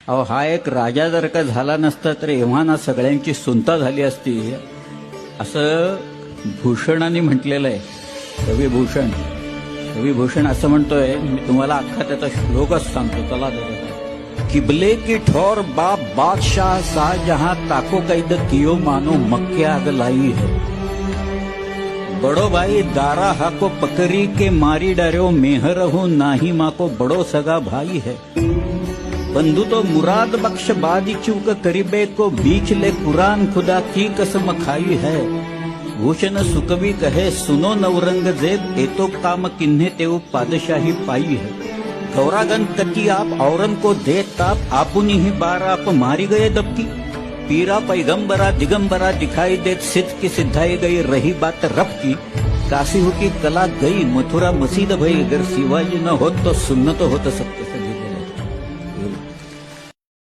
अहो हा एक राजा जर का झाला नसता तर एव्हा ना सगळ्यांची सुनता झाली असती असं भूषणाने म्हटलेलं आहे. कविभूषण कविभूषण असं म्हणतोय. मी तुम्हाला अख्खा त्याचा श्लोकच सांगतो. चला दादा. किबले की ठोर बाप बादशाह शाहजहां ताको कैद कियो मानो मक्के आग लाई है. बड़ो भाई दारा हाको पकड़ी के मारी डरो मेहर हो नाही माको बड़ो सगा भाई है. बंधु तो मुराद बख्श बादी चूक करीबे को बीच ले कुरान खुदा की कसम खाई है. भूषण सुकवी कहे सुनो नवरंगजेब एतो काम किन्हे तेव पादशाही पाई है. गौरागन कटी आप औरन को दे ताप आपुनी ही बार आप मारी गए दबकी. पीरा पैगंबरा दिगंबरा दिखाई देत सिद्ध की सिद्धाई गई रही बात रब की. काशी हो की कला गई मथुरा मसीद भई अगर शिवाजी न होत तो सुन्नत होत सकते.